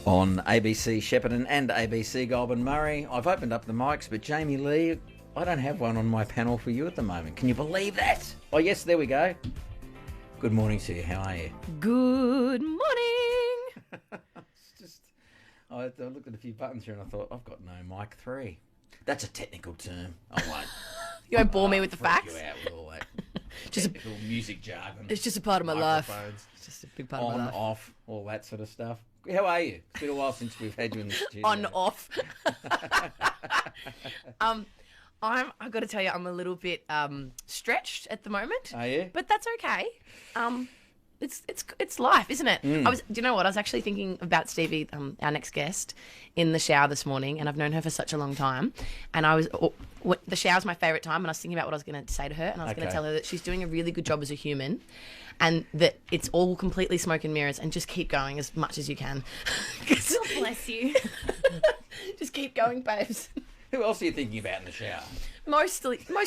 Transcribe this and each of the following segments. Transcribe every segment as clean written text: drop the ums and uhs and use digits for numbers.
on ABC Shepparton and ABC Goulburn Murray. I've opened up the mics, but Jamie Lee, I don't have one on my panel for you at the moment. Can you believe that? Oh, yes, there we go. Good morning to you. How are you? Good morning. I looked at a few buttons here and I thought, I've got no mic 3. That's a technical term. I won't. You won't bore me with the facts. You out with all that Just a, technical music jargon. it's just a part of my life. Microphones, It's just a big part of on, my life. off, all that sort of stuff. How are you? It's been a while since we've had you in the studio. On, off. I've got to tell you, I'm a little bit stretched at the moment. Are you? But that's okay. It's life, isn't it? Mm. Do you know what? I was actually thinking about Stevie, our next guest, in the shower this morning, and I've known her for such a long time. And the shower's my favourite time, and I was thinking about what I was going to say to her, and I was going to tell her that she's doing a really good job as a human, and that it's all completely smoke and mirrors, and just keep going as much as you can. God bless you. Just keep going, babes. Who else are you thinking about in the shower? Most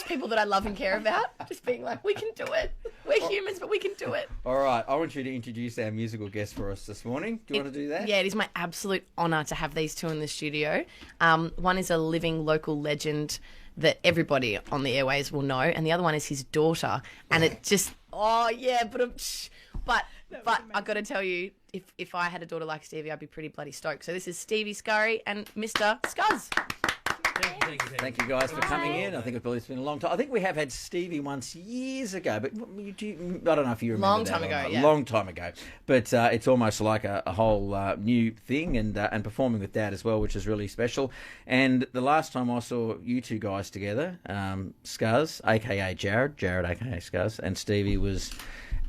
people that I love and care about, just being like, we can do it. We're humans, but we can do it. All right, I want you to introduce our musical guest for us this morning. Do you want to do that? Yeah, it is my absolute honour to have these two in the studio. One is a living local legend that everybody on the airways will know, and the other one is his daughter. And it just, but I've got to tell you, if I had a daughter like Stevie, I'd be pretty bloody stoked. So this is Stevie Skurrie and Mr. Scuzz. Thank you guys for coming in. I think it's been a long time. I think we have had Stevie once years ago, but I don't know if you remember Long that time or ago, not. yeah. Long time ago. But it's almost like a whole new thing, and performing with Dad as well, which is really special. And the last time I saw you two guys together, Scuzz, a.k.a. Jarrod, a.k.a. Scuzz, and Stevie was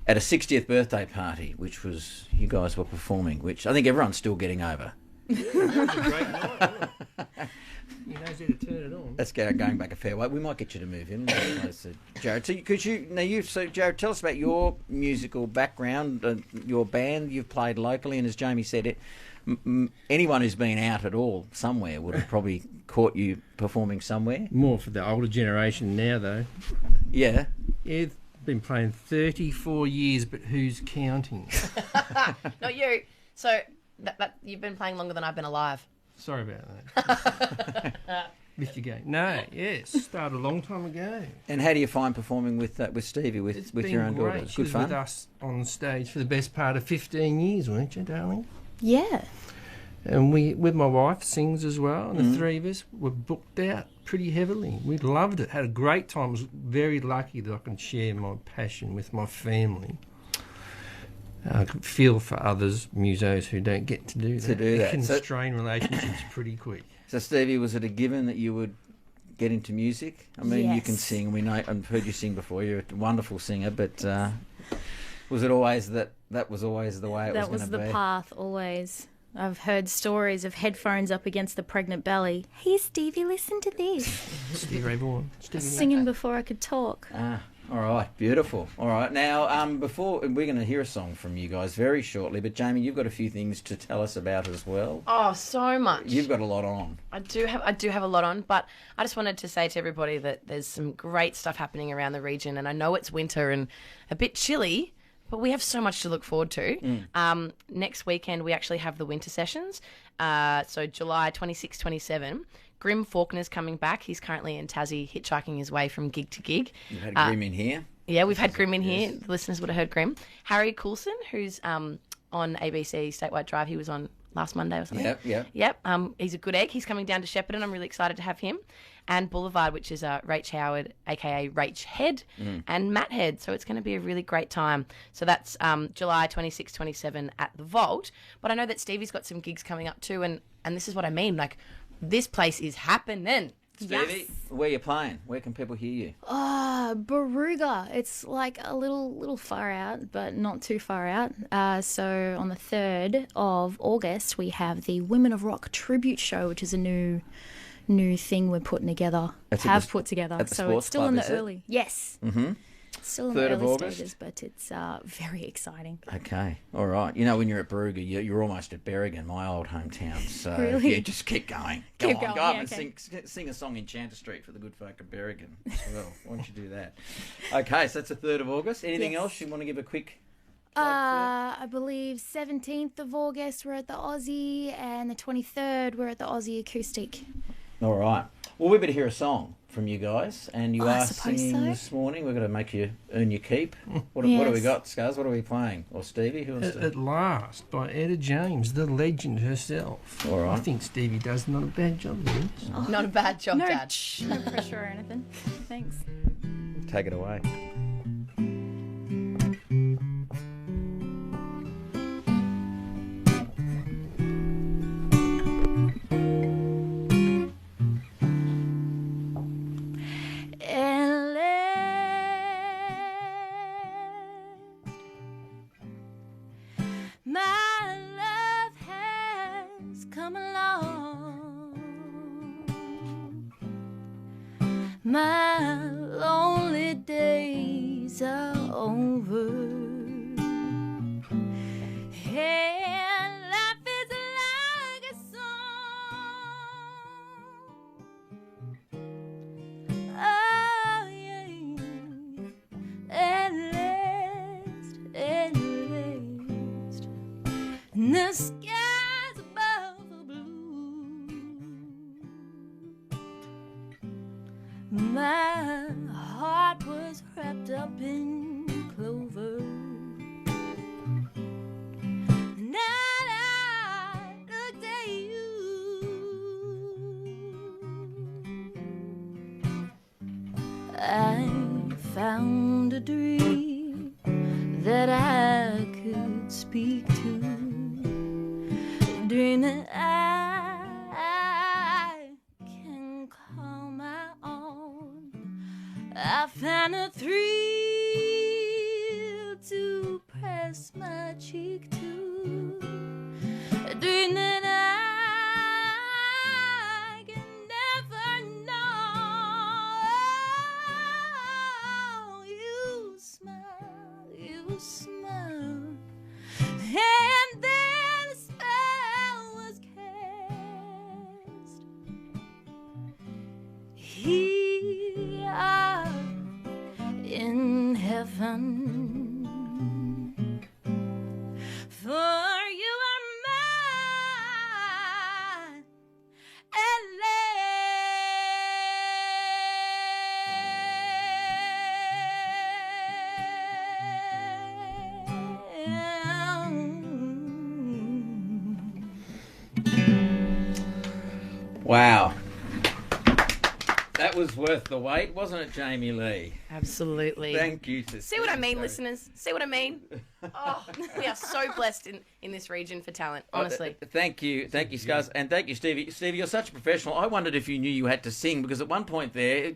at a 60th birthday party, which was, you guys were performing, which I think everyone's still getting over. That was a great night, wasn't it? He knows how to turn it on. That's going back a fair way. We might get you to move in, Jarrod. So Jarrod, tell us about your musical background, your band. You've played locally, and as Jamie said, anyone who's been out at all somewhere would have probably caught you performing somewhere. More for the older generation now, though. Yeah. Yeah, been playing 34 years, but who's counting? Not you. So that you've been playing longer than I've been alive. Sorry about that. Missed your game. No, yes, started a long time ago. And how do you find performing with Stevie, with your own daughter? She Good was fun? with us on stage for the best part of 15 years, weren't you, darling? Yeah. And my wife sings as well, and the three of us were booked out pretty heavily. We loved it, had a great time. I was very lucky that I can share my passion with my family. I could feel for others, musos, who don't get to do that. It can strain relationships pretty quick. So, Stevie, was it a given that you would get into music? I mean, You can sing. We know. I've heard you sing before. You're a wonderful singer, but was it always that was always the way it was going to be? That was the path, always. I've heard stories of headphones up against the pregnant belly. Here, Stevie, listen to this. Stevie Ray Vaughan. Singing before I could talk. All right, beautiful. All right, now before we're going to hear a song from you guys very shortly, but Jamie, you've got a few things to tell us about as well. Oh, so much. You've got a lot on. I do have a lot on, but I just wanted to say to everybody that there's some great stuff happening around the region, and I know it's winter and a bit chilly, but we have so much to look forward to. Next weekend we actually have the winter sessions, so July 26, 27. Grim Faulkner's coming back. He's currently in Tassie hitchhiking his way from gig to gig. You've had Grim in here. Yeah, we've had Grim in here. The listeners would have heard Grim. Harry Coulson, who's on ABC Statewide Drive. He was on last Monday or something. Yep. He's a good egg. He's coming down to Shepparton. I'm really excited to have him. And Boulevard, which is Rach Howard, a.k.a. Rach Head, and Matt Head. So it's going to be a really great time. So that's July 26, 27 at the Vault. But I know that Stevie's got some gigs coming up too, and this is what I mean. Like, this place is happening. Stevie, where are you playing? Where can people hear you? Baruga. It's like a little far out, but not too far out. So on the 3rd of August, we have the Women of Rock Tribute Show, which is a new thing we're putting together. Put together. So it's still in the early. Yes. Mm-hmm. Still in the early stages, but it's very exciting. Okay, all right. You know, when you're at Baruga, you're almost at Berrigan, my old hometown. So really? Yeah, just keep going. Go on and sing a song in Chanter Street for the good folk of Berrigan as well. Why don't you do that? Okay, so that's the 3rd of August. Anything else you want to give a quick I believe 17th of August we're at the Aussie, and the 23rd we're at the Aussie Acoustic. All right. Well, we better hear a song from you guys, and you are singing this morning. We're going to make you earn your keep. What do we got, Scars? What are we playing? Or Stevie? Who wants to? At Last by Etta James, the legend herself. All right. I think Stevie does not a bad job there. Oh. Not a bad job, Dad. No pressure or anything. Thanks. Take it away. My lonely days are over, and life is like a song. Oh yeah, at last, and the skies above are blue. My heart was wrapped up in clover. And I looked at you. I found a dream that I could speak to. A dream that I can call my own. I found a thrill to press my cheek to, a dream that I can never know. You smile, and then a spell was cast. Here in heaven, for you are mine at last. Wow. That was worth the wait, wasn't it, Jamie Lee? Absolutely. Thank you. See what I mean, listeners? See what I mean? Oh, we are so blessed in this region for talent, honestly. Thank you, Scars, and thank you, Stevie. Stevie, you're such a professional. I wondered if you knew you had to sing, because at one point there,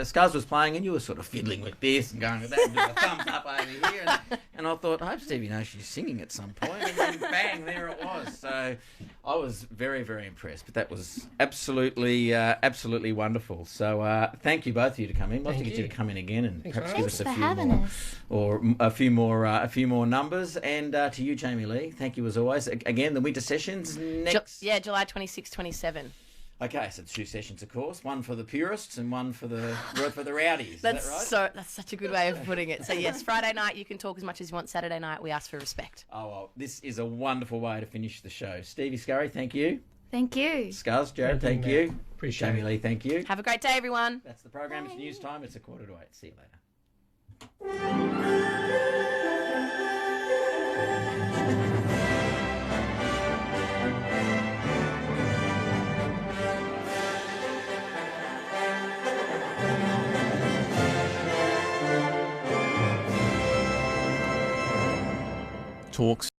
Scars was playing and you were sort of fiddling with this and going with that and doing a thumbs up over here. And I thought, I hope Stevie knows she's singing at some point. And then bang, there it was. So I was very, very impressed. But that was absolutely wonderful. So thank you both of you to come in. I'd love to get you to come in again and perhaps give us a few more, or a few more numbers. And to you, Jamie Lee, thank you as always. Again, the winter sessions next. July 26, 27. Okay, so 2 sessions, of course. One for the purists and one for the rowdies. Is that right? That's such a good way of putting it. So yes, Friday night you can talk as much as you want. Saturday night we ask for respect. Oh, well, this is a wonderful way to finish the show. Stevie, Skurrie, thank you. Thank you. Scars, Jarrod, thank you. Appreciate Jamie it. Lee, thank you. Have a great day, everyone. That's the program. It's news time. It's 7:45. See you later. Talks